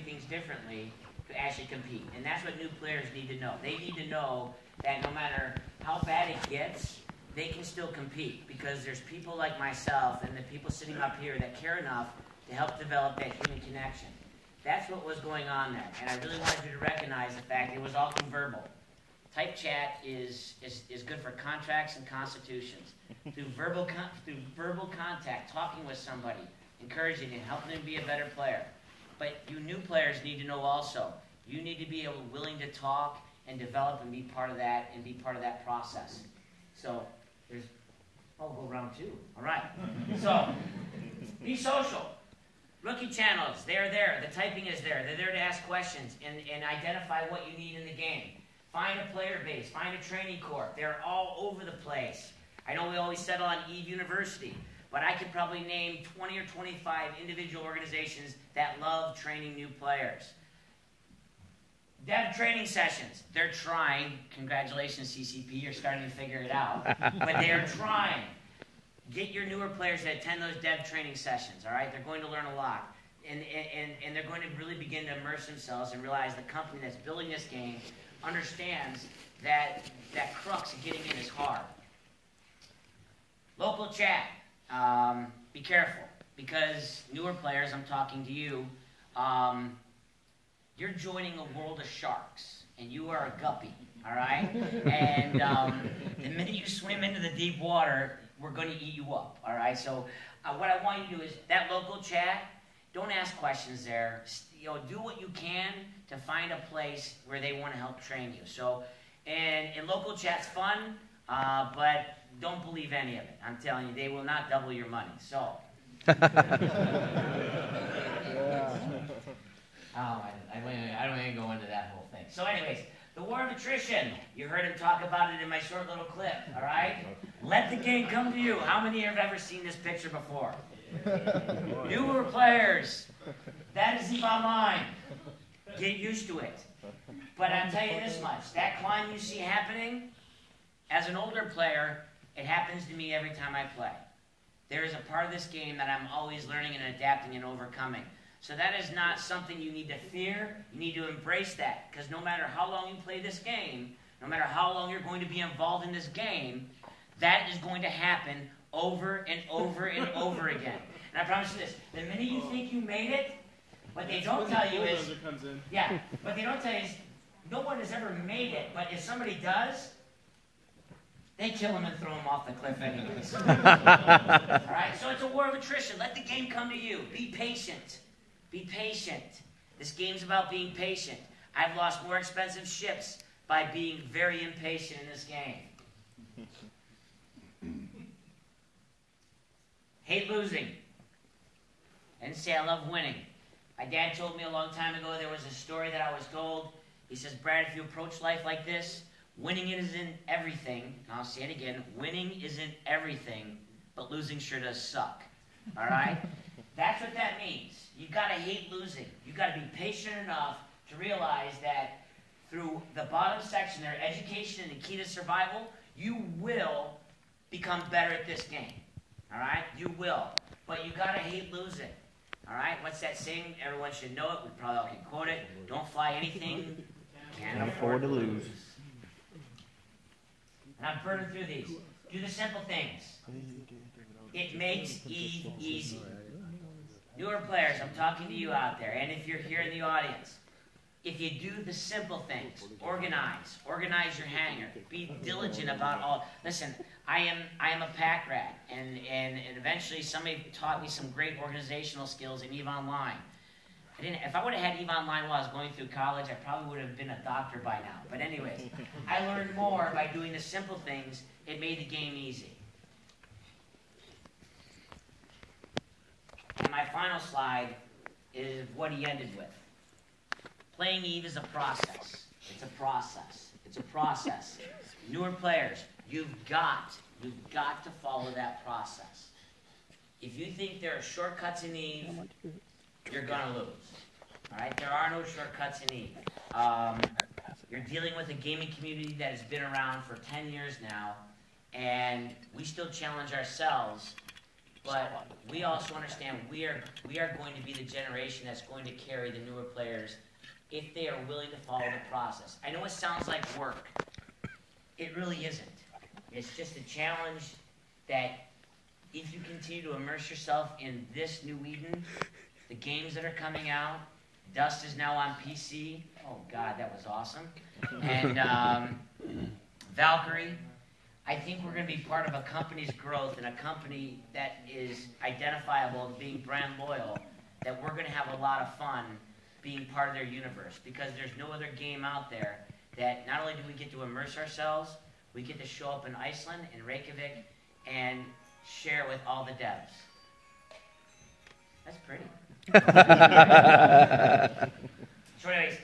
things differently to actually compete. And that's what new players need to know. They need to know that no matter how bad it gets, they can still compete, because there's people like myself and the people sitting up here that care enough to help develop that human connection. That's what was going on there. And I really wanted you to recognize the fact it was all verbal. Type chat is good for contracts and constitutions. Through verbal contact, talking with somebody, encouraging and helping them be a better player. But you new players need to know also, you need to be willing to talk and develop and be part of that process. So there's, oh, we'll go round two. All right. So be social. Rookie channels, they're there. The typing is there. They're there to ask questions and identify what you need in the game. Find a player base. Find a training corps. They're all over the place. I know we always settle on Eve University, but I could probably name 20 or 25 individual organizations that love training new players. Dev training sessions. They're trying. Congratulations, CCP. You're starting to figure it out. But they're trying. Get your newer players to attend those dev training sessions, all right? They're going to learn a lot. And they're going to really begin to immerse themselves and realize the company that's building this game understands that that crux of getting in is hard. Local chat. Be careful, because newer players, I'm talking to you, you're joining a world of sharks, and you are a guppy, all right? And the minute you swim into the deep water, we're going to eat you up, all right? So what I want you to do is that local chat, don't ask questions there. Do what you can to find a place where they want to help train you. So, and local chat's fun, but don't believe any of it. I'm telling you, they will not double your money. So. I don't even go into that whole thing. So anyways, the war of attrition. You heard him talk about it in my short little clip, all right? Let the game come to you. How many have ever seen this picture before? Newer players. That is Eve Online. Get used to it. But I'll tell you this much. That climb you see happening, as an older player, it happens to me every time I play. There is a part of this game that I'm always learning and adapting and overcoming. So that is not something you need to fear. You need to embrace that. Because no matter how long you play this game, no matter how long you're going to be involved in this game, that is going to happen over and over and over again. And I promise you this, the minute you think you made it, what they don't tell you is, what they don't tell you is, no one has ever made it, but if somebody does, they kill him and throw him off the cliff anyways. All right, so it's a war of attrition. Let the game come to you. Be patient. Be patient. This game's about being patient. I've lost more expensive ships by being very impatient in this game. Hate losing. I didn't say I love winning. My dad told me a long time ago there was a story that I was told. He says, Brad, if you approach life like this, winning isn't everything. And I'll say it again. Winning isn't everything, but losing sure does suck. All right? That's what that means. You've got to hate losing. You've got to be patient enough to realize that through the bottom section there, education and the key to survival, you will become better at this game. All right? You will. But you got to hate losing. All right? What's that saying? Everyone should know it. We probably all can quote it. Don't fly anything. Can't afford to lose. And I'm burning through these. Do the simple things. It makes Eve easy. Newer players, I'm talking to you out there, and if you're here in the audience, if you do the simple things, organize your hangar, be diligent about all. Listen, I am a pack rat, and eventually somebody taught me some great organizational skills in EVE Online. If I would have had EVE Online while I was going through college, I probably would have been a doctor by now. But anyways, I learned more by doing the simple things. It made the game easy. And my final slide is what he ended with. Playing EVE is a process. It's a process. It's a process. Newer players, you've got to follow that process. If you think there are shortcuts in EVE, you're going to lose. All right? There are no shortcuts in EVE. You're dealing with a gaming community that has been around for 10 years now, and we still challenge ourselves but we also understand we are going to be the generation that's going to carry the newer players if they are willing to follow the process. I know it sounds like work. It really isn't. It's just a challenge that if you continue to immerse yourself in this new Eden, the games that are coming out, Dust is now on PC. Oh God, that was awesome. And Valkyrie, I think we're going to be part of a company's growth and a company that is identifiable as being brand loyal, that we're going to have a lot of fun being part of their universe, because there's no other game out there that not only do we get to immerse ourselves, we get to show up in Iceland, in Reykjavik, and share with all the devs. That's pretty. So anyways,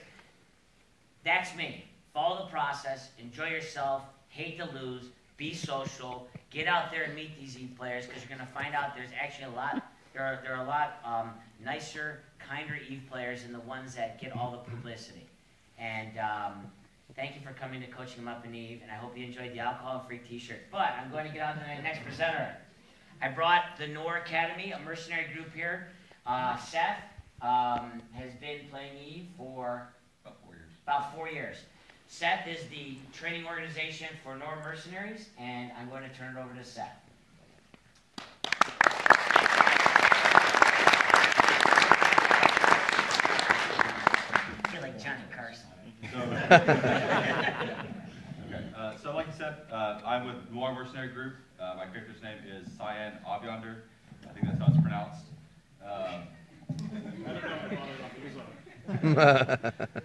that's me. Follow the process, enjoy yourself, hate to lose, be social, get out there and meet these EVE players, because you're going to find out there's actually there are a lot nicer, kinder EVE players than the ones that get all the publicity. And thank you for coming to Coaching Them Up in EVE, and I hope you enjoyed the alcohol-free t-shirts. But I'm going to get on to the next presenter. I brought the Noir Academy, a mercenary group here. Seth has been playing EVE for about 4 years. Seth is the training organization for Noir mercenaries, and I'm going to turn it over to Seth. I feel like Johnny Carson. So like you said, I'm with Noir Mercenary Group. My character's name is Psianh Auvyander. I think that's how it's pronounced.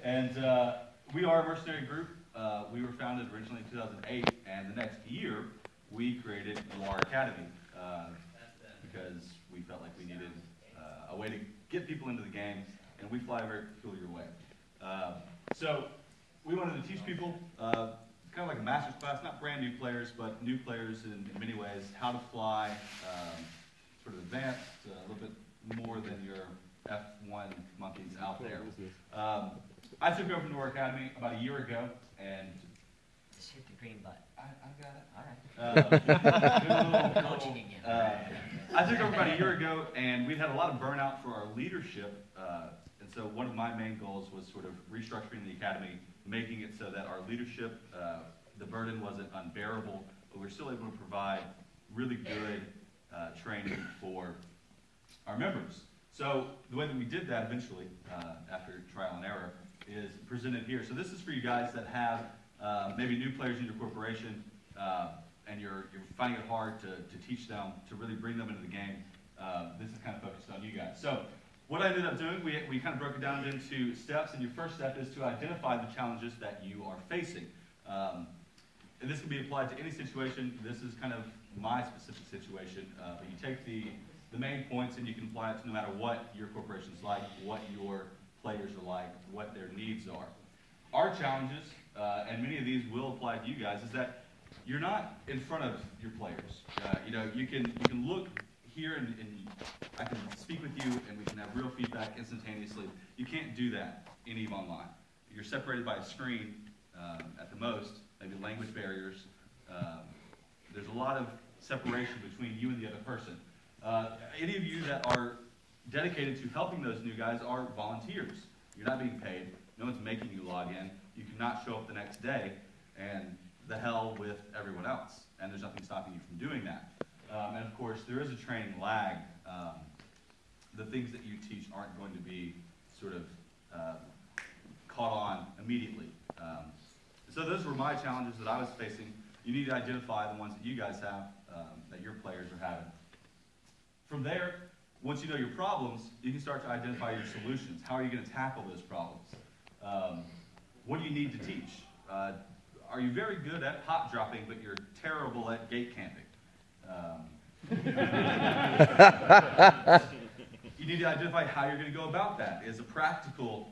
And we are a mercenary group. We were founded originally in 2008, and the next year we created Noir Academy because we felt like we needed a way to get people into the game, and we fly a very peculiar way. So we wanted to teach people, kind of like a master's class, not brand new players, but new players in many ways, how to fly, sort of advanced, a little bit more than your F1 monkeys out there. I took over Noir Academy about a year ago, and just hit the green button. I got it. All right. Coaching again. I took over about a year ago, and we'd had a lot of burnout for our leadership, and so one of my main goals was sort of restructuring the academy, making it so that our leadership, the burden wasn't unbearable, but we're still able to provide really good training for our members. So the way that we did that eventually, after trial and error, is presented here. So this is for you guys that have maybe new players in your corporation, and you're finding it hard to teach them, to really bring them into the game. This is kind of focused on you guys. So what I ended up doing, we kind of broke it down into steps, and your first step is to identify the challenges that you are facing. And this can be applied to any situation. This is kind of my specific situation, but you take the main points and you can apply it to no matter what your corporation's like, what your players are like, what their needs are. Our challenges, and many of these will apply to you guys, is that you're not in front of your players. You know, you can look here and I can speak with you and we can have real feedback instantaneously. You can't do that in EVE Online. You're separated by a screen at the most, maybe language barriers. There's a lot of separation between you and the other person. Any of you that are dedicated to helping those new guys are volunteers. You're not being paid. No one's making you log in. You cannot show up the next day and the hell with everyone else. And there's nothing stopping you from doing that. And of course, there is a training lag. The things that you teach aren't going to be sort of caught on immediately. So those were my challenges that I was facing. You need to identify the ones that you guys have, that your players are having. From there, once you know your problems, you can start to identify your solutions. How are you going to tackle those problems? What do you need to teach? Are you very good at hot dropping, but you're terrible at gate camping? You need to identify how you're going to go about that. Is a practical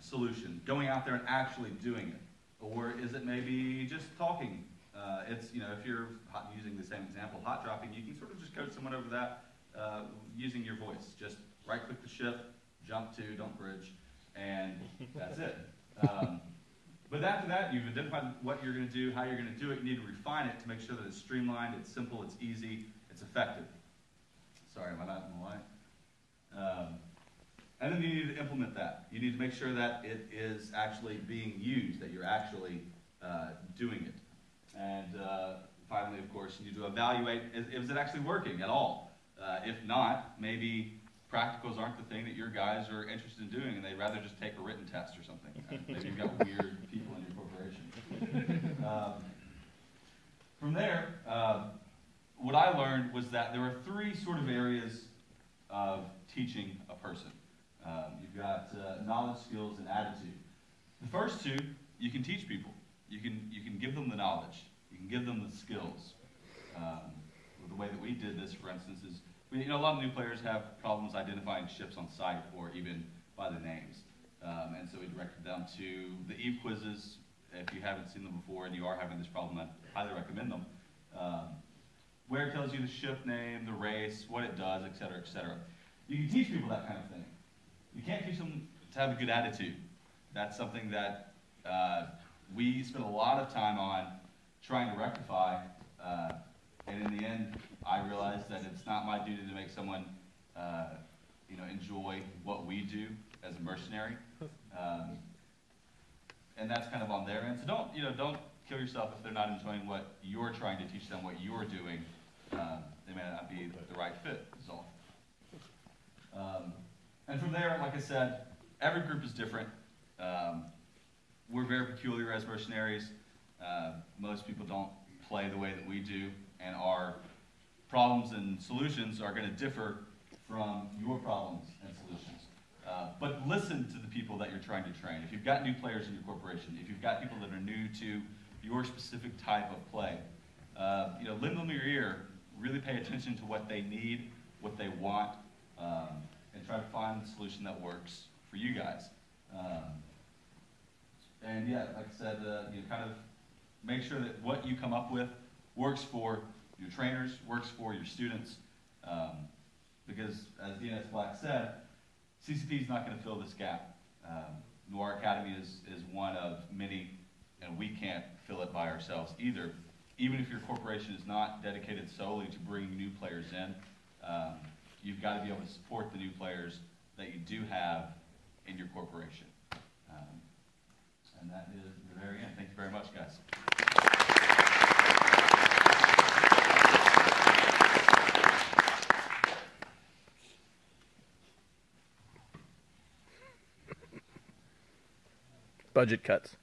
solution going out there and actually doing it? Or is it maybe just talking? It's, you know, if you're using the same example, hot dropping, you can sort of just coach someone over that using your voice. Just right-click the ship, jump to, don't bridge, and that's it. But after that, you've identified what you're going to do, how you're going to do it. You need to refine it to make sure that it's streamlined, it's simple, it's easy, it's effective. Sorry, am I not in the line? And then you need to implement that. You need to make sure that it is actually being used, that you're actually doing it. And finally, of course, you need to evaluate, is it actually working at all? If not, maybe practicals aren't the thing that your guys are interested in doing, and they'd rather just take a written test or something. Maybe you've got weird people in your corporation. From there, what I learned was that there are three sort of areas of teaching a person. You've got knowledge, skills, and attitude. The first two, you can teach people. You can give them the knowledge. You can give them the skills. The way that we did this, for instance, is a lot of new players have problems identifying ships on site or even by the names. And so we directed them to the EVE quizzes. If you haven't seen them before and you are having this problem, I highly recommend them. Where it tells you the ship name, the race, what it does, et cetera, et cetera. You can teach people that kind of thing. You can't teach them to have a good attitude. That's something that we spend a lot of time on trying to rectify. And in the end, I realized that it's not my duty to make someone enjoy what we do as a mercenary. And that's kind of on their end. So don't kill yourself if they're not enjoying what you're trying to teach them, what you're doing. They may not be the right fit, is all. And from there, like I said, every group is different. We're very peculiar as mercenaries. Most people don't play the way that we do, and our problems and solutions are going to differ from your problems and solutions. But listen to the people that you're trying to train. If you've got new players in your corporation, if you've got people that are new to your specific type of play, lend them your ear. Really pay attention to what they need, what they want, and try to find the solution that works for you guys. And yeah, like I said, kind of make sure that what you come up with works for your trainers, works for your students, because as DNS Black said, CCP is not going to fill this gap. Noir Academy is one of many, and we can't fill it by ourselves either. Even if your corporation is not dedicated solely to bringing new players in, you've got to be able to support the new players that you do have in your corporation. And that is the very end. Thank you very much, guys. Budget cuts.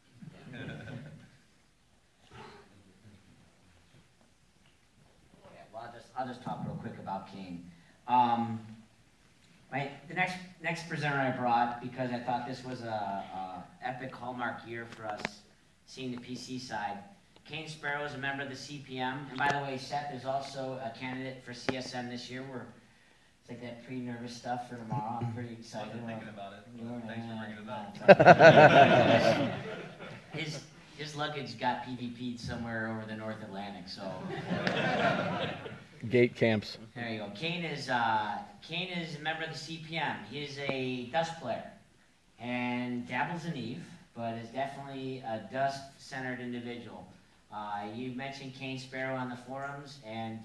I'll just talk real quick about Kain. The next presenter I brought, because I thought this was a epic hallmark year for us, seeing the PC side. Kain Spero is a member of the CPM, and by the way, Seth is also a candidate for CSM this year. It's like that pre-nervous stuff for tomorrow. I'm pretty excited. I've been thinking about it. Thanks for bringing it up. His luggage got PvP'd somewhere over the North Atlantic, so. Gate camps. There you go. Kain is a member of the CPM. He is a Dust player and dabbles in EVE, but is definitely a Dust-centered individual. You mentioned Kain Spero on the forums, and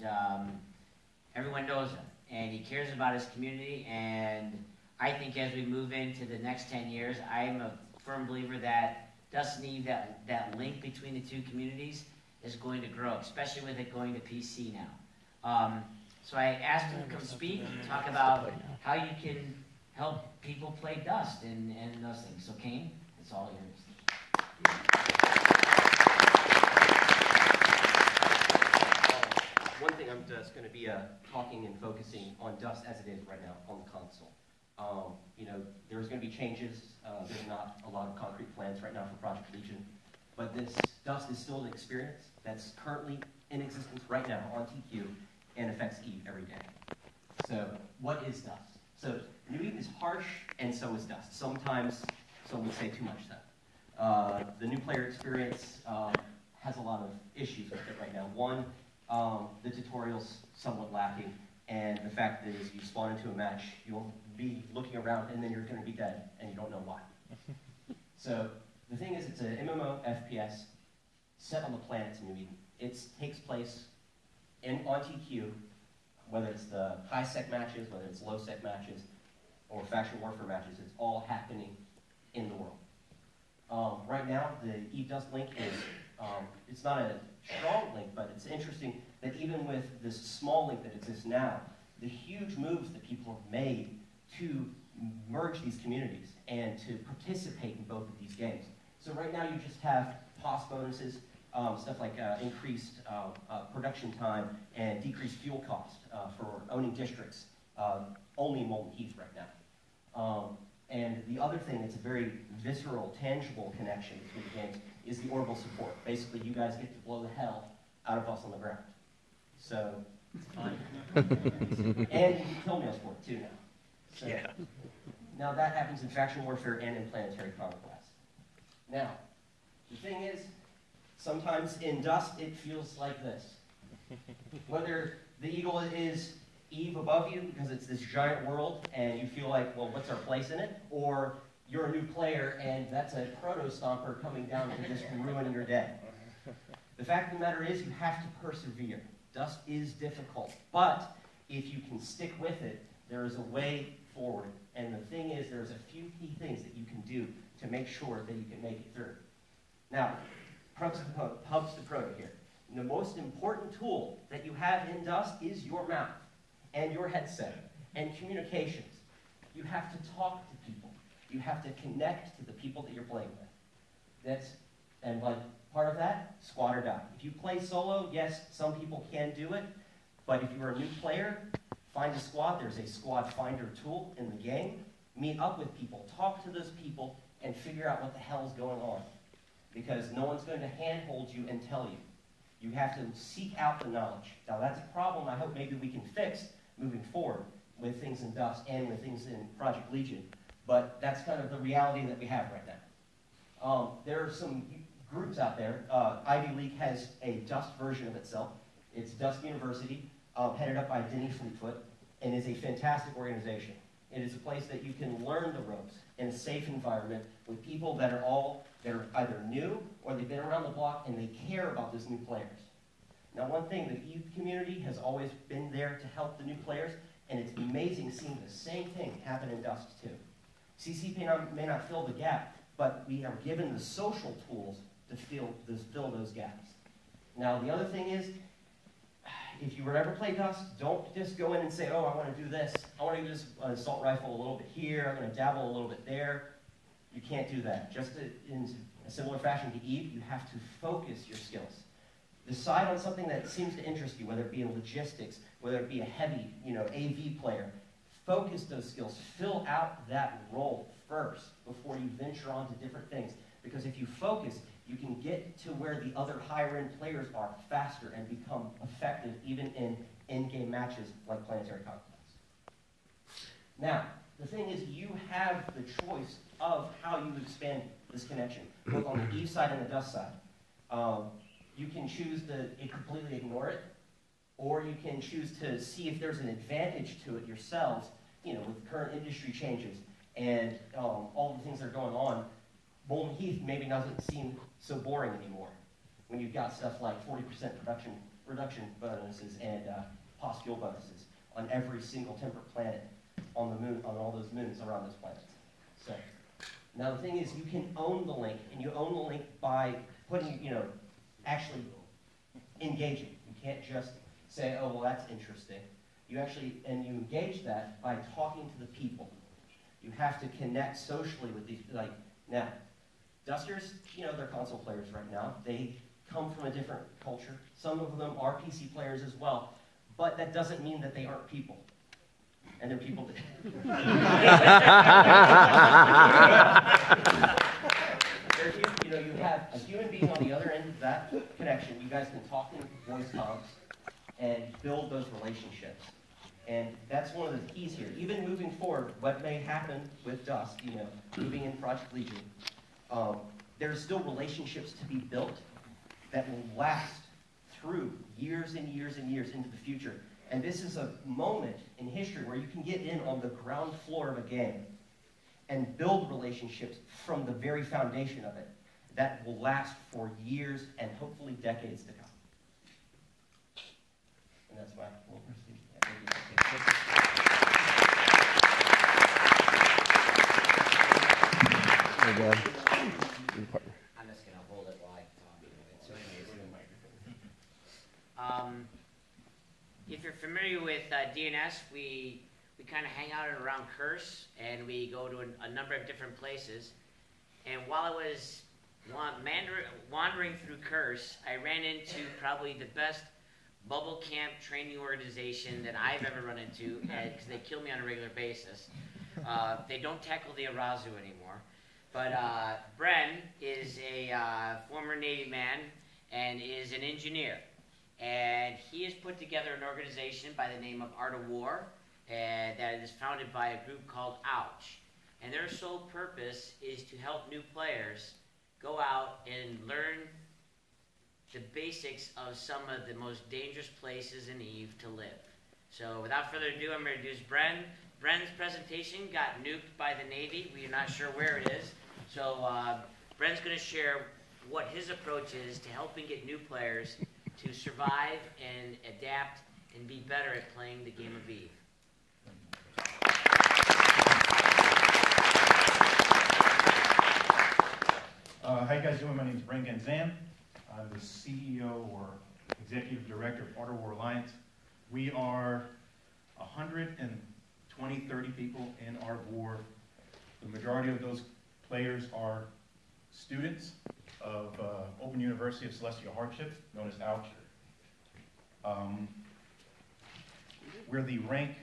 everyone knows him. And he cares about his community, and I think as we move into the next 10 years, I am a firm believer that Dust and EVE, that link between the two communities, is going to grow, especially with it going to PC now. So I asked him to come speak, talk about how you can help people play Dust and those things. So Kain, it's all yours. One thing I'm just going to be talking and focusing on Dust as it is right now on the console. There's going to be changes. There's not a lot of concrete plans right now for Project Legion, but this Dust is still an experience that's currently in existence right now on TQ and affects EVE every day. So what is Dust? So new EVE is harsh, and so is Dust. Sometimes some would say too much so. The new player experience has a lot of issues with it right now. One, the tutorial's somewhat lacking, and the fact that as you spawn into a match, you'll be looking around and then you're going to be dead, and you don't know why. So the thing is, it's an MMO FPS set on the planet's New Eden. It takes place on TQ whether it's the high-sec matches, whether it's low-sec matches, or faction warfare matches, it's all happening in the world. Right now, the Eve Dust link is, it's not a strong link, but it's interesting that even with this small link that exists now, the huge moves that people have made to merge these communities and to participate in both of these games. So right now you just have POS bonuses, stuff like increased production time and decreased fuel cost for owning districts, only in Molten Heath right now. And the other thing that's a very visceral, tangible connection between the games is the orbital support. Basically, you guys get to blow the hell out of us on the ground. So, it's fun. And you can kill meals for it too now. So, yeah. Now that happens in faction warfare and in planetary conquest. Now, the thing is, sometimes in Dust it feels like this. Whether the eagle is Eve above you because it's this giant world and you feel like, well, what's our place in it? Or you're a new player and that's a proto-stomper coming down to just ruin your day. The fact of the matter is you have to persevere. Dust is difficult, but if you can stick with it, there is a way forward. And the thing is, there's a few key things that you can do to make sure that you can make it through. Now, hubs to proto here. The most important tool that you have in Dust is your mouth and your headset and communications. You have to talk to people. You have to connect to the people that you're playing with. And like part of that, squad or die. If you play solo, yes, some people can do it, but if you're a new player, find a squad. There's a squad finder tool in the game. Meet up with people, talk to those people, and figure out what the hell is going on. Because no one's going to handhold you and tell you. You have to seek out the knowledge. Now that's a problem I hope maybe we can fix moving forward with things in Dust and with things in Project Legion. But that's kind of the reality that we have right now. There are some groups out there. Ivy League has a Dust version of itself. It's Dust University, headed up by Denny Fleetfoot, and is a fantastic organization. It is a place that you can learn the ropes in a safe environment with people that are either new or they've been around the block and they care about those new players. Now one thing, the youth community has always been there to help the new players, and it's amazing seeing the same thing happen in Dust too. CC may not fill the gap, but we are given the social tools to fill those gaps. Now the other thing is, if you ever play Dust, don't just go in and say, oh, I want to do this. I want to use an assault rifle a little bit here. I'm going to dabble a little bit there. You can't do that. Just in a similar fashion to Eve, you have to focus your skills. Decide on something that seems to interest you, whether it be in logistics, whether it be a heavy, AV player. Focus those skills. Fill out that role first before you venture on to different things. Because if you focus, you can get to where the other higher-end players are faster and become effective even in in-game matches like Planetary Conquest. Now, the thing is, you have the choice of how you expand this connection, both on the Eve side and the Dust side. You can choose to completely ignore it, or you can choose to see if there's an advantage to it yourselves, with current industry changes and all the things that are going on. Molten Heath maybe doesn't seem so boring anymore when you've got stuff like 40% reduction bonuses and POS fuel bonuses on every single temperate planet on the moon, on all those moons around those planets. So now the thing is, you can own the link, and you own the link by putting, actually engaging. You can't just say, oh, well, that's interesting. You engage that by talking to the people. You have to connect socially with these, now, Dusters, they're console players right now. They come from a different culture. Some of them are PC players as well, but that doesn't mean that they aren't people. And they're people that... you have a human being on the other end of that connection. You guys can talk in voice comms and build those relationships. And that's one of the keys here. Even moving forward, what may happen with Dust, moving in Project Legion, there's still relationships to be built that will last through years and years and years into the future. And this is a moment in history where you can get in on the ground floor of a game and build relationships from the very foundation of it that will last for years and hopefully decades to come. And that's why we'll proceed. Yeah, thank you. I'm just going to hold it while I talk. So anyways, if you're familiar with DNS, we kind of hang out around Curse, and we go to a number of different places. And while I was wandering through Curse, I ran into probably the best bubble camp training organization that I've ever run into, because they kill me on a regular basis. They don't tackle the Arazu anymore. But Bren is a former Navy man and is an engineer. And he has put together an organization by the name of Art of War that is founded by a group called Ouch. And their sole purpose is to help new players go out and learn the basics of some of the most dangerous places in EVE to live. So without further ado, I'm going to introduce Bren. Bren's presentation got nuked by the Navy. We're not sure where it is. So Bren's going to share what his approach is to helping get new players to survive and adapt and be better at playing the game of EVE. How you guys doing? My name is Bren Genzan. I'm the CEO or Executive Director of Art of War Alliance. We are 120, 30 people in Art of War. The majority of those players are students of Open University of Celestial Hardship, known as Ouch. We're the rank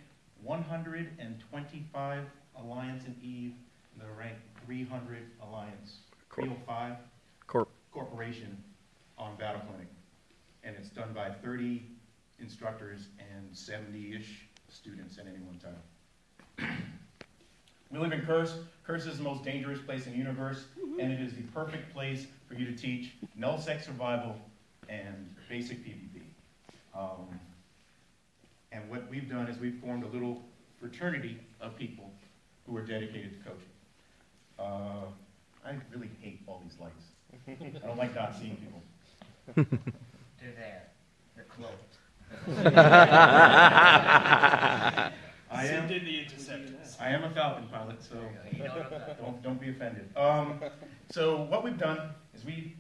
125 Alliance in EVE, and the rank 300 Alliance 305 Corporation on Battle Clinic. And it's done by 30 instructors and 70-ish students at any one time. We live in Curse. Curse is the most dangerous place in the universe, and it is the perfect place for you to teach null-sec survival and basic PvP. And what we've done is we've formed a little fraternity of people who are dedicated to coaching. I really hate all these lights. I don't like not seeing people. They're there. They're cloaked. I am a Falcon pilot, so don't be offended. So what we've done is we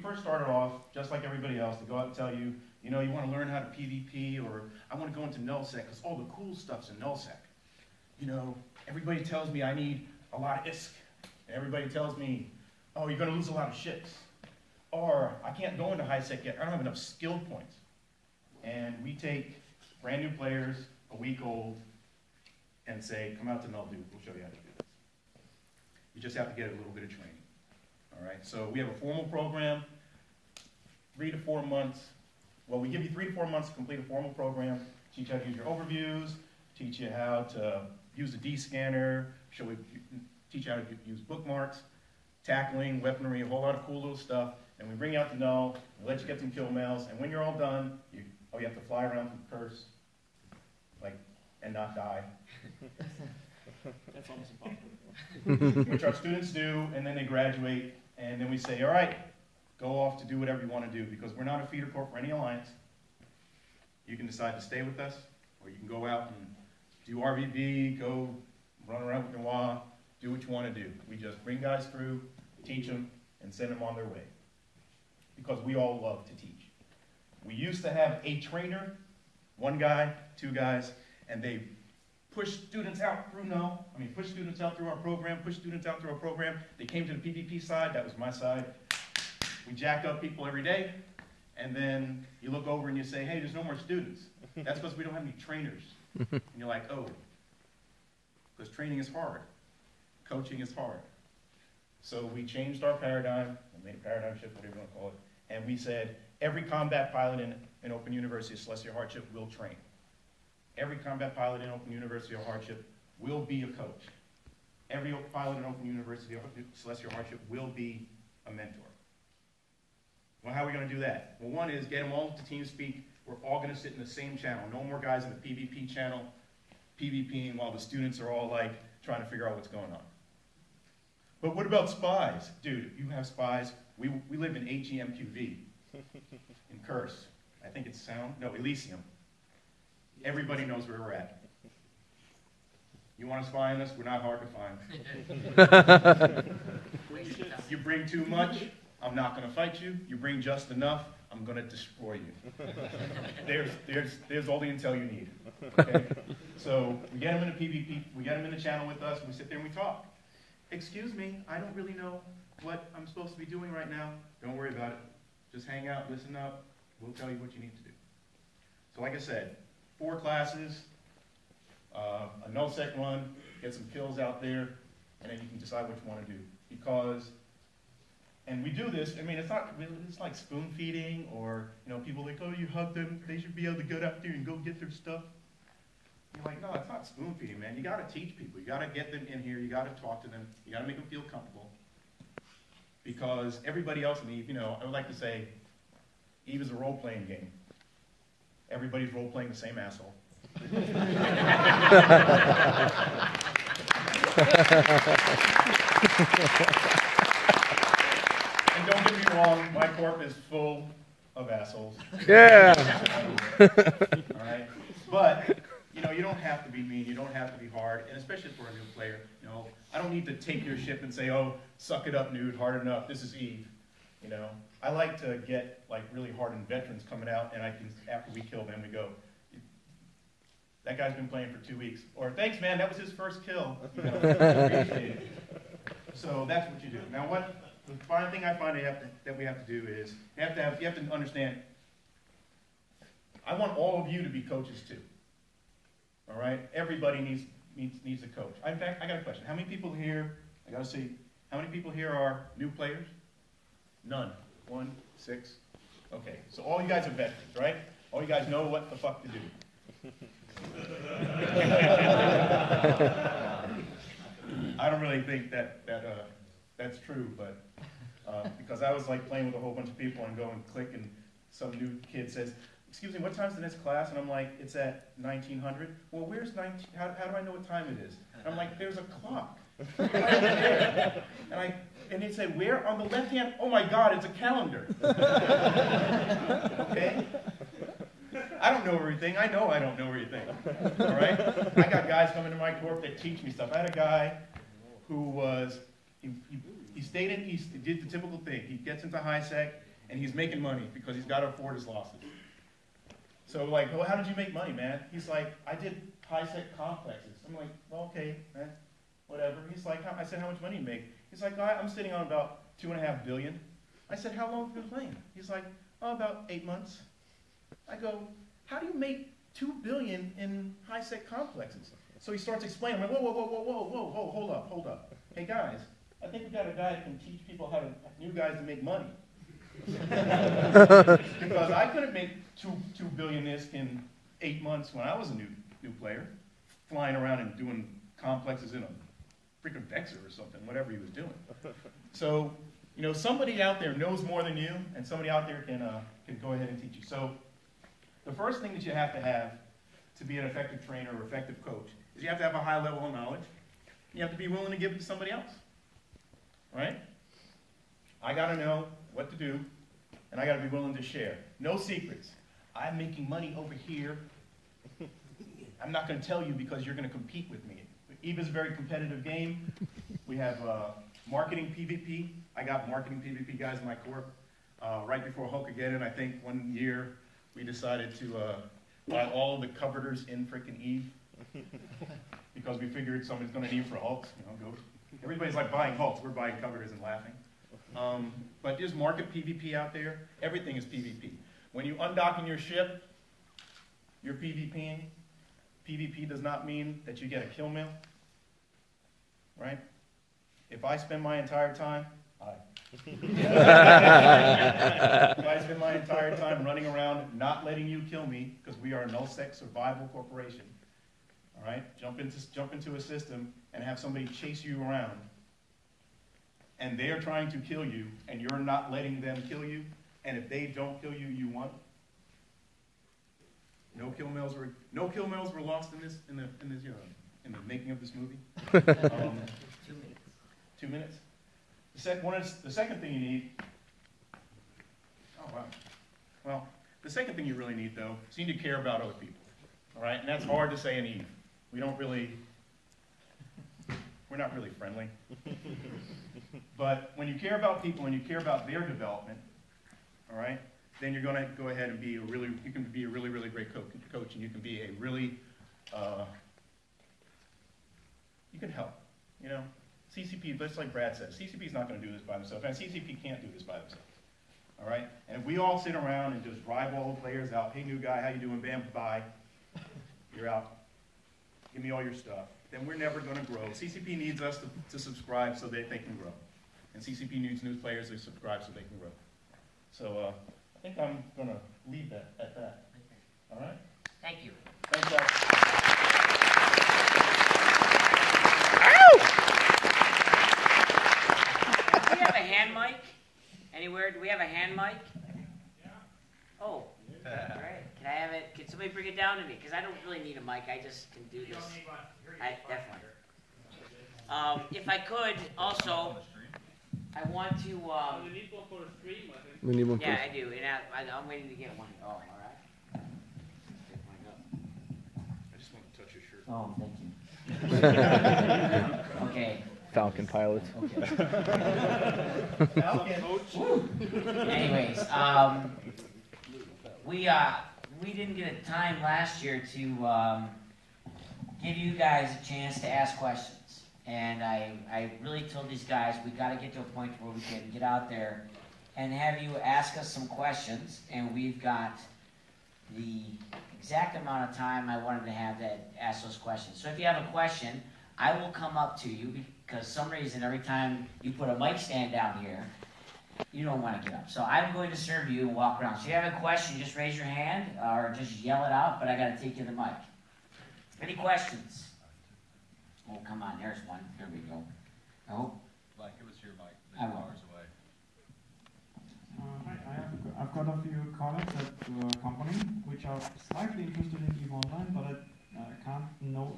first started off just like everybody else to go out and tell you, you want to learn how to PvP, or I want to go into nullsec because all the cool stuff's in nullsec. Everybody tells me I need a lot of ISK. And everybody tells me, oh, you're going to lose a lot of ships. Or I can't go into high sec yet. I don't have enough skill points. And we take brand new players, a week old, and say, come out to Null Duke. We'll show you how to do this. You just have to get a little bit of training. All right. So we have a formal program, 3 to 4 months. Well, we give you 3 to 4 months to complete a formal program, teach you how to use your overviews, teach you how to use the D scanner, teach you how to use bookmarks, tackling, weaponry, a whole lot of cool little stuff. And we bring you out to Null, we let you get some kill mails, and when you're all done, you have to fly around through Curse, and not die. That's almost impossible. Which our students do, and then they graduate, and then we say, all right, go off to do whatever you want to do, because we're not a feeder corps for any alliance. You can decide to stay with us, or you can go out and do RVB, go run around with Noir, do what you want to do. We just bring guys through, teach them, and send them on their way. Because we all love to teach. We used to have a trainer, 1 guy, 2 guys, and they push students out through push students out through our program, They came to the PvP side, that was my side. We jacked up people every day, and then you look over and you say, hey, there's no more students. That's because we don't have any trainers. And you're like, oh, because training is hard. Coaching is hard. So we changed our paradigm, we made a paradigm shift, whatever you want to call it, and we said every combat pilot in Open University of Celestial Hardship will train. Every combat pilot in Open University of Hardship will be a coach. Every pilot in Open University of Celestial Hardship will be a mentor. Well, how are we going to do that? Well, one is get them all to TeamSpeak. We're all going to sit in the same channel. No more guys in the PvP channel PvPing while the students are all trying to figure out what's going on. But what about spies? Dude, you have spies. We live in HEMQV, in Curse. I think it's Elysium. Everybody knows where we're at. You want to spy on us? We're not hard to find. You bring too much, I'm not going to fight you. You bring just enough, I'm going to destroy you. There's all the intel you need. Okay? So we get them in a PvP, we get them in the channel with us, and we sit there and we talk. Excuse me, I don't really know what I'm supposed to be doing right now. Don't worry about it. Just hang out, listen up. We'll tell you what you need to do. So like I said, 4 classes, a nullsec run, get some kills out there, and then you can decide what you want to do. Because, and we do this, I mean, it's not really, it's like spoon feeding, or, you know, people like, oh, you hug them, they should be able to get out there and go get their stuff. You're like, no, it's not spoon feeding, man. You got to teach people. You got to get them in here. You got to talk to them. You got to make them feel comfortable. Because everybody else in Eve, you know, I would like to say, Eve is a role-playing game. Everybody's role-playing the same asshole. And don't get me wrong, my corp is full of assholes. Yeah. All right? But, you know, you don't have to be mean, you don't have to be hard, and especially for a new player, you know, I don't need to take your ship and say, oh, suck it up, dude, hard enough, this is Eve, you know. I like to get, like, really hardened veterans coming out, and I can, after we kill them, we go, that guy's been playing for 2 weeks. Or, thanks, man, that was his first kill. You know, appreciate it. So that's what you do. Now, the final thing I find that we have to do is, you have to understand, I want all of you to be coaches, too. All right? Everybody needs a coach. In fact, I got a question. How many people here, I got to see, how many people here are new players? None. 1, 6. Okay, so all you guys are veterans, right? All you guys know what the fuck to do. I don't really think that's true, but because I was like playing with a whole bunch of people and go and click, and some new kid says, excuse me, what time's the next class? And I'm like, it's at 1900. Well, where's 19? How do I know what time it is? And I'm like, there's a clock right there. And they'd say, where? On the left hand? Oh my God, it's a calendar. Okay? I don't know everything. I know I don't know everything. All right? I got guys coming to my corp that teach me stuff. I had a guy who was, he did the typical thing. He gets into high sec, and he's making money because he's got to afford his losses. So like, well, how did you make money, man? He's like, I did high sec complexes. I'm like, well, okay, man, whatever. He's like, I said, how much money do you make? He's like, I'm sitting on about $2.5 billion. I said, how long have you been playing? He's like, oh, about 8 months. I go, how do you make $2 billion in high sec complexes? So he starts explaining. I'm like, whoa, hold up. Hey guys, I think we got a guy that can teach people new guys to make money. Because I couldn't make $2 billion in 8 months when I was a new player, flying around and doing complexes in a freaking Vexer or something, whatever he was doing. So, you know, somebody out there knows more than you, and somebody out there can go ahead and teach you. So, the first thing that you have to be an effective trainer or effective coach is you have to have a high level of knowledge. You have to be willing to give it to somebody else, right? I got to know what to do, and I got to be willing to share. No secrets. I'm making money over here. I'm not going to tell you because you're going to compete with me. EVE is a very competitive game. We have marketing PvP. I got marketing PvP guys in my corp. Right before Hulkageddon, I think one year we decided to buy all the coverters in frickin' EVE because we figured somebody's going to need for Hulks. You know, everybody's like buying Hulks. We're buying coverters and laughing. But there's market PvP out there. Everything is PvP. When you undock in your ship, you're PvPing. PvP does not mean that you get a kill mail, right? If I spend my entire time, if I spend my entire time running around not letting you kill me, because we are a null-sec survival corporation, all right? Jump into a system and have somebody chase you around, and they are trying to kill you, and you're not letting them kill you, and if they don't kill you, you won. No kill mails were lost in the making of this movie. 2 minutes. 2 minutes. The second thing you need. Oh wow. Well, the second thing you really need though is you need to care about other people. All right, and that's hard to say in EVE. We're not really friendly. But when you care about people and you care about their development, all right, then you're going to go ahead and be a really, you can be a really, really great coach, and you can be a really, you can help, you know. CCP, just like Brad says, CCP is not going to do this by themselves, and CCP can't do this by themselves, all right? And if we all sit around and just drive all the players out, hey, new guy, how you doing, bam, bye, you're out, give me all your stuff, then we're never going to grow. CCP needs us to subscribe so that they can grow, and CCP needs new players to subscribe so they can grow. So I think I'm going to leave that at that, all right? Thank you. Thanks, guys. Do we have a hand mic anywhere? Do we have a hand mic? Yeah. Oh, great. Can I have it? Can somebody bring it down to me? Because I don't really need a mic. I just can do this. I definitely. If I could, also, I want to. We need one for a stream, I think. We need one. Yeah, I do, and I'm waiting to get one. Oh, all right. I just want to touch your shirt. Oh, thank you. Okay. Falcon pilot. Okay. Falcon. Anyways, we didn't get a time last year to give you guys a chance to ask questions, and I really told these guys we got to get to a point where we can get out there and have you ask us some questions, and we've got the exact amount of time I wanted to have to ask those questions. So if you have a question, I will come up to you, because some reason every time you put a mic stand down here, you don't want to get up. So I'm going to serve you and walk around. So if you have a question, just raise your hand or just yell it out, but I got to take you the mic. Any questions? Oh, come on, there's one. Here we go. Oh. Like, give us your mic. I will. Hours away. I've got a few colleagues at the company which are slightly interested in EVE Online, but I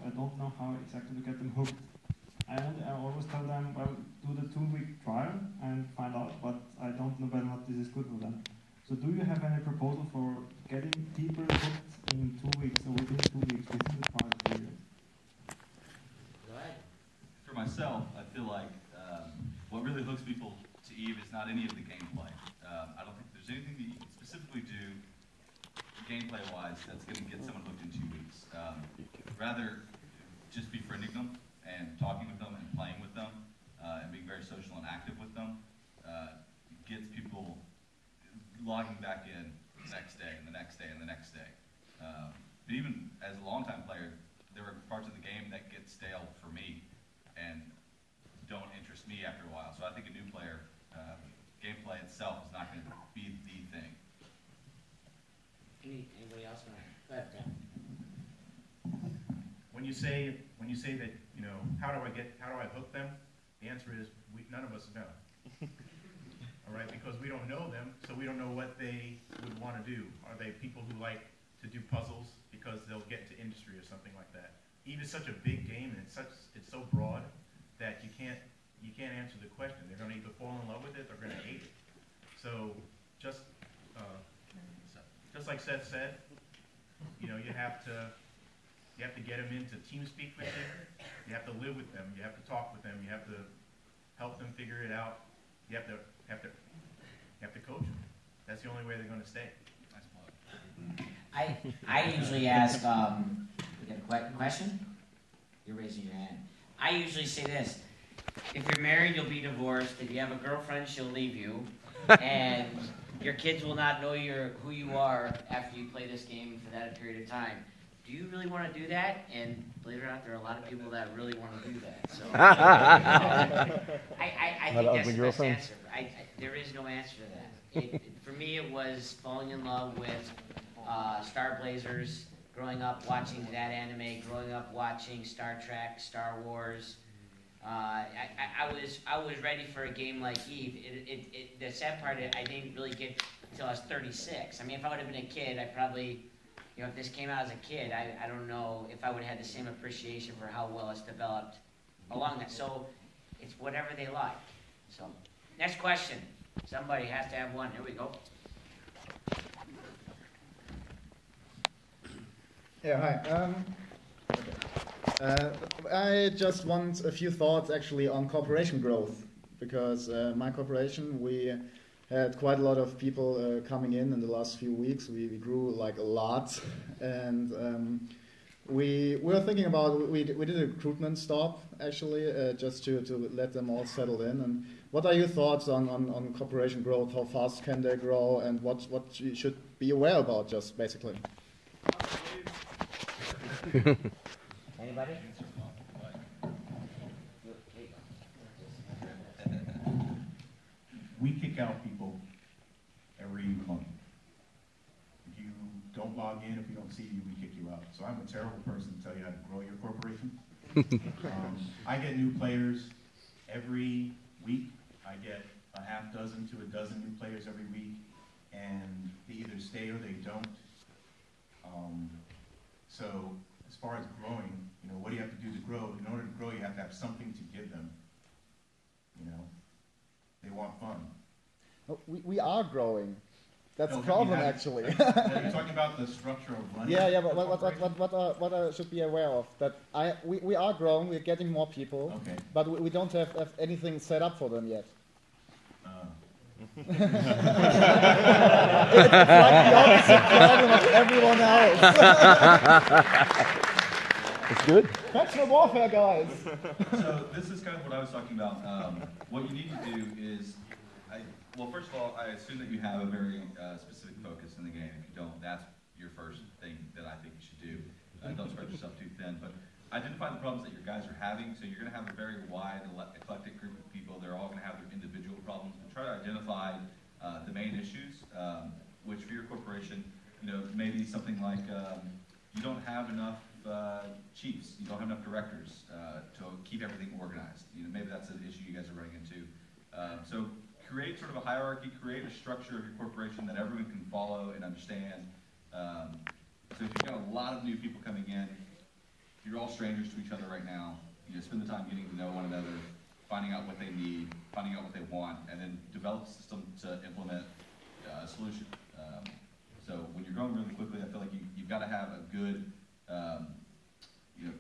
don't know how exactly to get them hooked. I always tell them, well, do the 2-week trial and find out, but I don't know whether or not this is good for them. So do you have any proposal for getting people hooked in 2 weeks or within 2 weeks within the trial period? Go ahead. For myself, I feel like what really hooks people to EVE is not any of the gameplay. I don't think there's anything that you can specifically do gameplay-wise that's going to get someone hooked in 2 weeks. Rather, just befriending them and talking with them and playing with them and being very social and active with them gets people logging back in the next day and the next day and the next day. But even as a longtime player, there are parts of the game that get stale for me and don't interest me after a while. So I think a new player, gameplay itself is not going to be the thing. Anybody else want to? Go ahead, Ben. When you say that, you know, how do I hook them? The answer is none of us know. All right, because we don't know them, so we don't know what they would want to do. Are they people who like to do puzzles because they'll get into industry or something like that? EVE is such a big game and it's so broad that you can't answer the question. They're going to either fall in love with it or they're going to hate it. So just like Seth said, you know, you have to get them into team speak with you. You have to live with them. You have to talk with them. You have to help them figure it out. You have to coach them. That's the only way they're going to stay. Nice plug. I usually ask, we got a question? You're raising your hand. I usually say this: if you're married, you'll be divorced. If you have a girlfriend, she'll leave you, and your kids will not know who you are after you play this game for that period of time. Do you really want to do that? And believe it or not, there are a lot of people that really want to do that. So I think that's the best answer. There is no answer to that. For me, it was falling in love with Star Blazers, growing up watching that anime, growing up watching Star Trek, Star Wars. I was ready for a game like EVE. The sad part, I didn't really get until I was 36. I mean, if I would have been a kid, I probably, you know, if this came out as a kid, I don't know if I would have had the same appreciation for how well it's developed along that. So it's whatever they like. So next question. Somebody has to have one. Here we go. Yeah, hi. I just want a few thoughts actually on corporation growth, because my corporation, we had quite a lot of people coming in the last few weeks. We grew like a lot, and we were thinking about, we did a recruitment stop actually, just to let them all settle in. And what are your thoughts on corporation growth? How fast can they grow, and what you should be aware about, just basically? Anybody? We kick out people every month. If you don't log in, if we don't see you, we kick you out. So I'm a terrible person to tell you how to grow your corporation. I get new players every week. I get a half dozen to a dozen new players every week, and they either stay or they don't. So as far as growing, you know, what do you have to do to grow? In order to grow, you have to have something to give them. You know, they want fun. Oh, we are growing. That's No, the problem, we have- actually. You're talking about the structure of running. Yeah, but what I should be aware of, that we are growing, we're getting more people, Okay. but we don't have anything set up for them yet. It's like the opposite problem of everyone else. It's good. Factional warfare, guys. So this is kind of what I was talking about. What you need to do is, well, first of all, I assume that you have a very specific focus in the game. If you don't, that's your first thing that I think you should do. Don't spread yourself too thin, but identify the problems that your guys are having. So you're going to have a very wide, eclectic group of people. They're all going to have their individual problems, but try to identify the main issues, which for your corporation, you know, maybe something like you don't have enough chiefs, you don't have enough directors to keep everything organized. You know, maybe that's an issue you guys are running into. So create sort of a hierarchy, create a structure of your corporation that everyone can follow and understand. So if you've got a lot of new people coming in, you're all strangers to each other right now, you know, spend the time getting to know one another, finding out what they need, finding out what they want, and then develop a system to implement a solution. So when you're growing really quickly, I feel like you've got to have a good you know,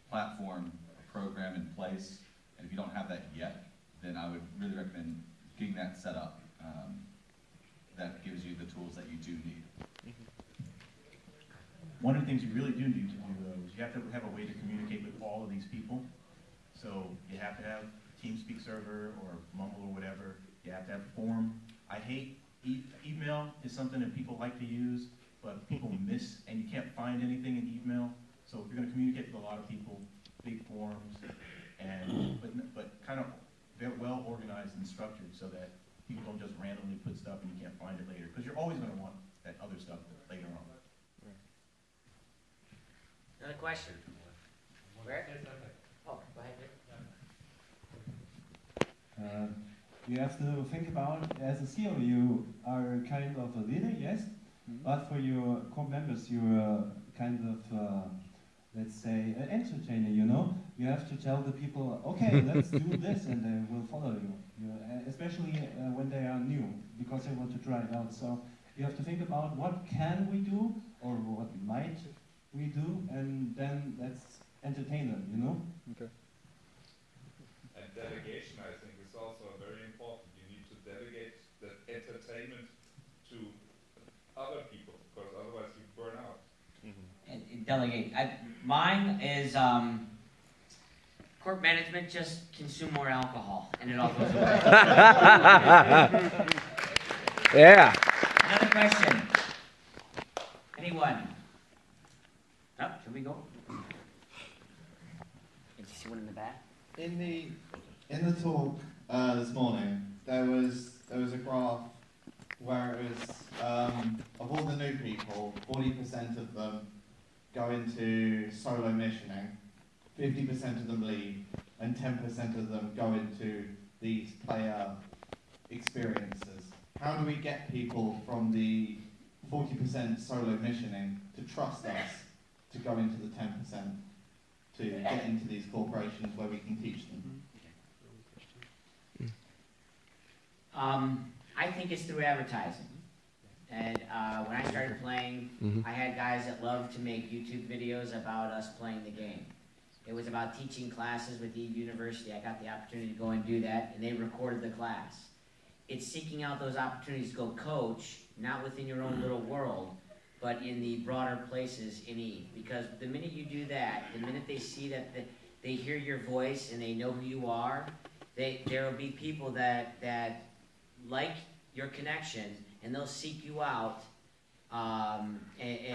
platform, program in place, and if you don't have that yet, then I would really recommend getting that set up. That gives you the tools that you do need. One of the things you really do need to do, though, is you have to have a way to communicate with all of these people. So you have to have TeamSpeak server or Mumble or whatever. You have to have form. I hate email is something that people like to use, but people miss, and you can't find anything in email. So if you're going to communicate with a lot of people, big forums, and but kind of very well organized and structured so that people don't just randomly put stuff and you can't find it later, because you're always going to want that other stuff later on. Another question. Where? Oh, go ahead. You have to think about, as a CEO, you are kind of a leader, yes, but for your core members, you're kind of, let's say, an entertainer, you know? You have to tell the people, okay, let's do this, and they will follow you, especially when they are new, because they want to try it out. So you have to think about what can we do, or what might we do, and then let's entertain them, you know? Okay. And delegation, I think, is also very important. You need to delegate the entertainment to other people, because otherwise you burn out. And delegate. Mine is corp management, just consume more alcohol, and it all goes away. Yeah. Another question. Anyone? Oh, should we go? Did you see one in the back? In the talk this morning, there was a graph where it was of all the new people, 40% of them go into solo missioning, 50% of them leave, and 10% of them go into these player experiences. How do we get people from the 40% solo missioning to trust us to go into the 10%, to get into these corporations where we can teach them? I think it's through advertising. And when I started playing, I had guys that loved to make YouTube videos about us playing the game. It was about teaching classes with Eve University. I got the opportunity to go and do that, and they recorded the class. It's seeking out those opportunities to go coach, not within your own little world, but in the broader places in Eve. Because the minute you do that, the minute they see that they hear your voice and they know who you are, there will be people that like your connection, and they'll seek you out and be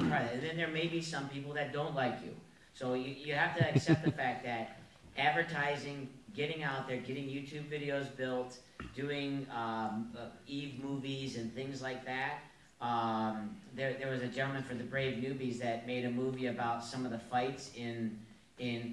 part of it. And then there may be some people that don't like you. So you have to accept the fact that advertising, getting out there, getting YouTube videos built, doing Eve movies and things like that. There was a gentleman for the Brave Newbies that made a movie about some of the fights in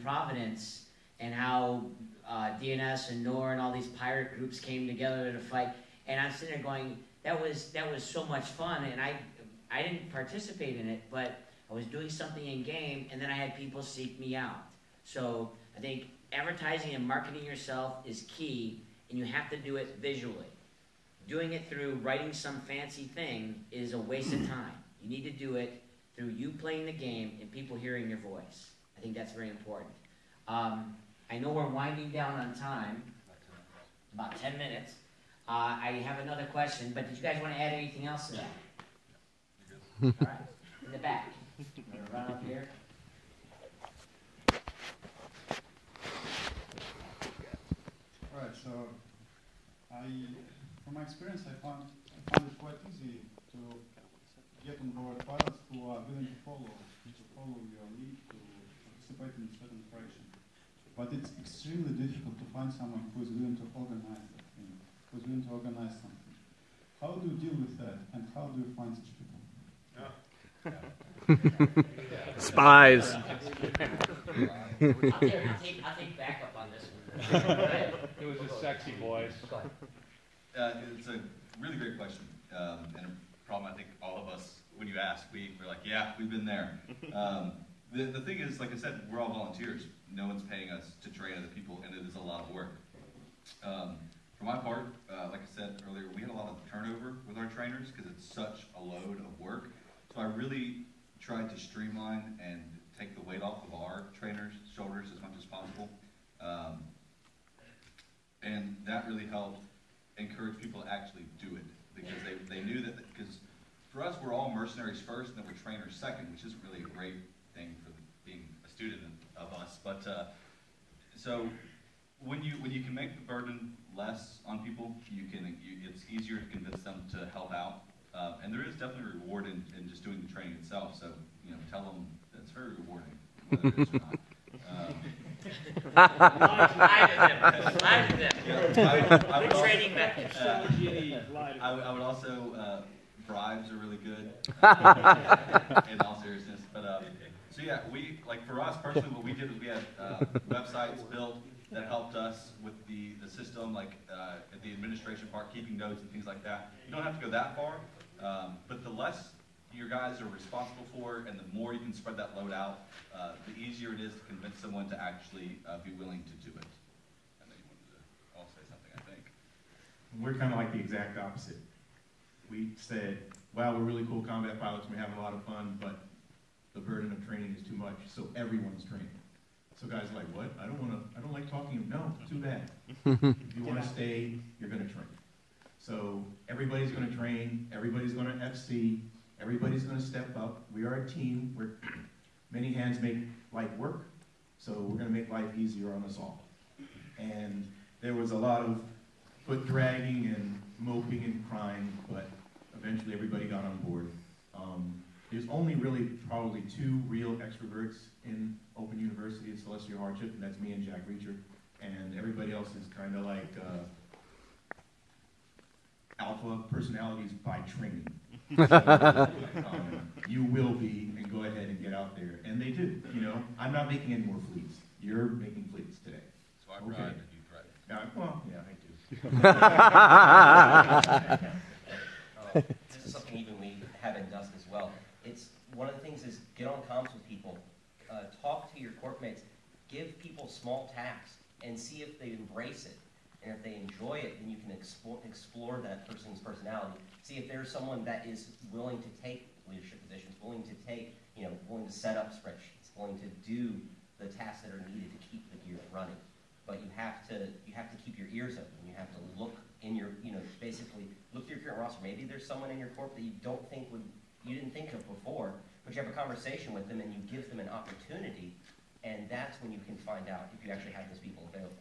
Providence and how DNS and Noir and all these pirate groups came together to fight. And I'm sitting there going, that was so much fun, and I didn't participate in it, but I was doing something in game, and then I had people seek me out. So I think advertising and marketing yourself is key, and you have to do it visually. Doing it through writing some fancy thing is a waste of time. You need to do it through you playing the game and people hearing your voice. I think that's very important. I know we're winding down on time, about 10 minutes. I have another question, but did you guys want to add anything else to that? All right, in the back. I'm going to run up here. All right, so from my experience, I found it quite easy to get on board pilots who are willing to follow your lead, to participate in certain operation. But it's extremely difficult to find someone who is willing to organize that thing, who is willing to organize something. How do you deal with that, and how do you find such people? Spies. I'll take backup on this one. It was a sexy voice. It's a really great question, and a problem I think all of us, when you ask, we're like, yeah, we've been there. The thing is, like I said, we're all volunteers. No one's paying us to train other people, and it is a lot of work. For my part, like I said earlier, we had a lot of turnover with our trainers because it's such a load of work. So I really tried to streamline and take the weight off of our trainers' shoulders as much as possible. And that really helped encourage people to actually do it, because they knew that, because for us, we're all mercenaries first, and then we're trainers second, which isn't really a great thing for being a student of us. But so when you can make the burden less on people, it's easier to convince them to help out. And there is definitely a reward in just doing the training itself. So tell them that it's very rewarding, whether it is or not. I would also, bribes are really good, in all seriousness. But so yeah, for us personally, what we did was we had websites built that helped us with the system, at the administration part, keeping notes and things like that. You don't have to go that far, but the less your guys are responsible for, and the more you can spread that load out, the easier it is to convince someone to actually be willing to do it. I know you wanted to all say something, I think. We're kind of like the exact opposite. We said, wow, we're really cool combat pilots, we're having a lot of fun, but the burden of training is too much, so everyone's training. So guys are like, what? I don't like talking. No, too bad. If you want to stay, you're going to train. So everybody's going to train, everybody's going to FC, everybody's going to step up. We are a team. Many hands make light work, so we're going to make life easier on us all. And there was a lot of foot dragging and moping and crying, but eventually everybody got on board. There's only really probably 2 real extroverts in Open University at Celestial Hardship, and that's me and Jack Reacher. And everybody else is kind of like alpha personalities by training. So, you will be, and go ahead and get out there. And they do, I'm not making any more fleets. You're making fleets today. So I ride and you threaten. Well, yeah, I do. This is something even we have in Dust as well. It's one of the things is get on comms with people, talk to your corp mates, give people small tasks, and see if they embrace it. And if they enjoy it, then you can explore that person's personality. See if there's someone that is willing to take leadership positions, willing to take, willing to set up spreadsheets, willing to do the tasks that are needed to keep the gear running. But you have to keep your ears open. You have to look in your, basically look through your current roster. Maybe there's someone in your corp that you didn't think of before, but you have a conversation with them and you give them an opportunity, and that's when you can find out if you actually have those people available.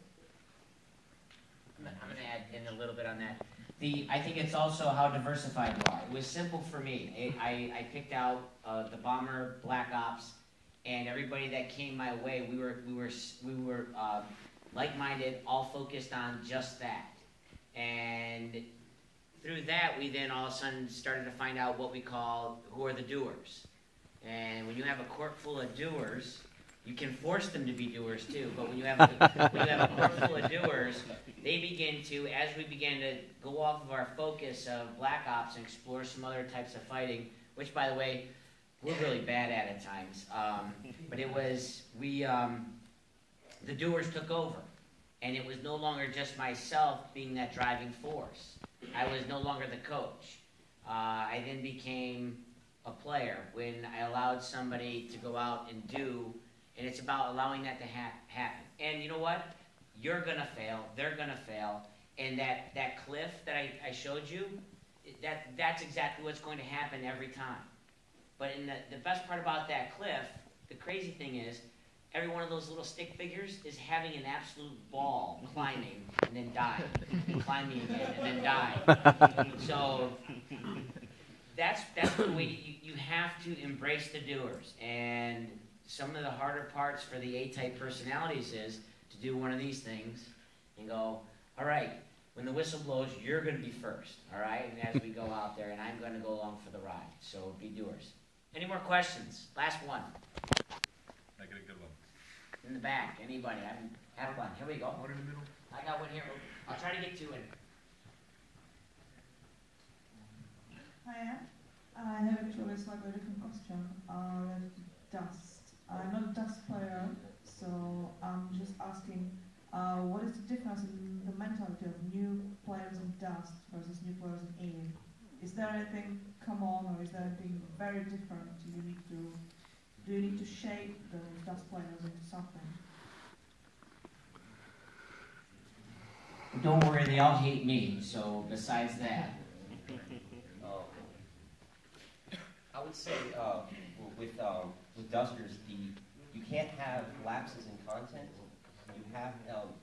I'm going to add in a little bit on that. I think it's also how diversified you are. It was simple for me. I picked out the Bomber, Black Ops, and everybody that came my way. We were like-minded, all focused on just that. And through that, we then all of a sudden started to find out what we call who are the doers. And when you have a corp full of doers, you can force them to be doers too. But when you have a corp full of doers, they begin to, as we began to go off of our focus of Black Ops and explore some other types of fighting, which, by the way, we're really bad at times. But it was, the doers took over. And it was no longer just myself being that driving force. I was no longer the coach. I then became a player when I allowed somebody to go out and do, and it's about allowing that to happen. And you know what? You're gonna fail, they're gonna fail, and that cliff that I showed you, that's exactly what's going to happen every time. But in the best part about that cliff, the crazy thing is, every one of those little stick figures is having an absolute ball climbing and then dying, and climbing again and then dying. So that's the way you have to embrace the doers. And some of the harder parts for the A-type personalities is to do one of these things and go, all right, when the whistle blows, you're going to be first, all right? And as we go out there, and I'm going to go along for the ride. So be doers. Any more questions? Last one. Make it a good one. In the back, anybody? Have one. Here we go. One in the middle. I got one here. I'll try to get two in. Hiya. I have actually a slightly different question related to Dust. I'm not a Dust player, so I'm just asking, what is the difference in the mentality of new players in Dust versus new players in Eve? Is there anything common, or is there anything very different do you need to shape those Dust players into something? Don't worry, they all hate me, so besides that. I would say with Dusters, you can't have lapses in content. You have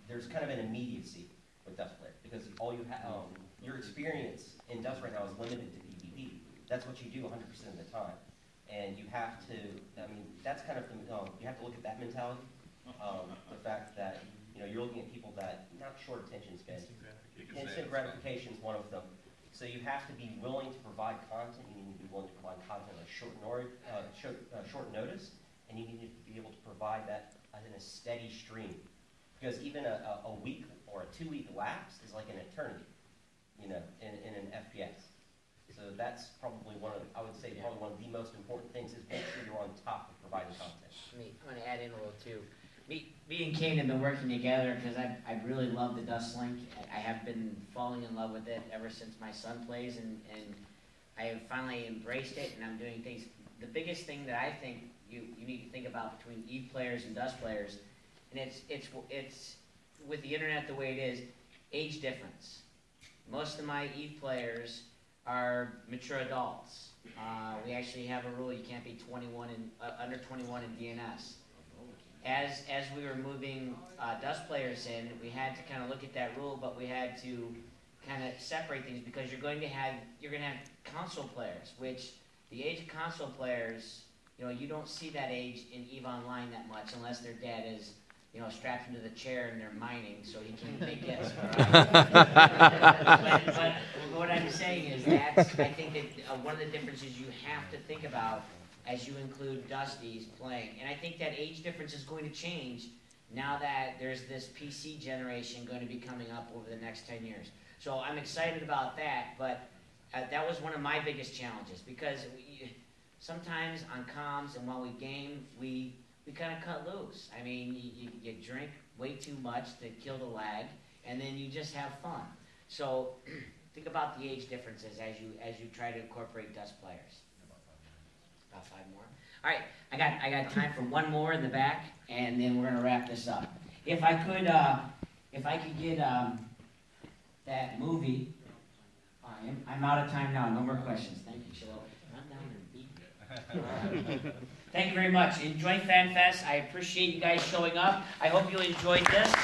there's kind of an immediacy with Dust Player, because all you have your experience in Dust right now is limited to PvP. That's what you do 100% of the time. And you have to, that's kind of, you have to look at that mentality. The fact that, you're looking at people that, not short attention span, instant gratification is one of them. So you have to be willing to provide content, you need to be willing to provide content at short notice, and you need to be able to provide that in a steady stream. Because even a week or a 2-week lapse is like an eternity, in an FPS. So that's probably I would say probably one of the most important things is make sure you're on top of providing content. I'm going to add in a little too. Me and Kain have been working together because I really love the Dust Link. I have been falling in love with it ever since my son plays, and I have finally embraced it, and I'm doing things. The biggest thing that I think you need to think about between Eve players and Dust players, and it's with the internet the way it is, age difference. Most of my Eve players are mature adults. We actually have a rule: you can't be 21 and under 21 in DNS. As we were moving Dust players in, we had to kind of look at that rule, but we had to kind of separate things, because you're going to have console players, which the age of console players, you don't see that age in EVE Online that much unless their dad is strapped into the chair and they're mining so he can make gifts. But what I'm saying is I think that one of the differences you have to think about as you include Dusties playing. And I think that age difference is going to change now that there's this PC generation going to be coming up over the next 10 years. So I'm excited about that, but that was one of my biggest challenges, because sometimes on comms and while we game, we kind of cut loose. I mean, you drink way too much to kill the lag, and then you just have fun. So think about the age differences as you try to incorporate Dust players. About 5 more. All right, I got time for one more in the back, and then we're gonna wrap this up. If I could get that movie. I'm out of time now. No more questions. Thank you, Cheryl. Run down and beat me. Thank you very much. Enjoy FanFest. I appreciate you guys showing up. I hope you enjoyed this.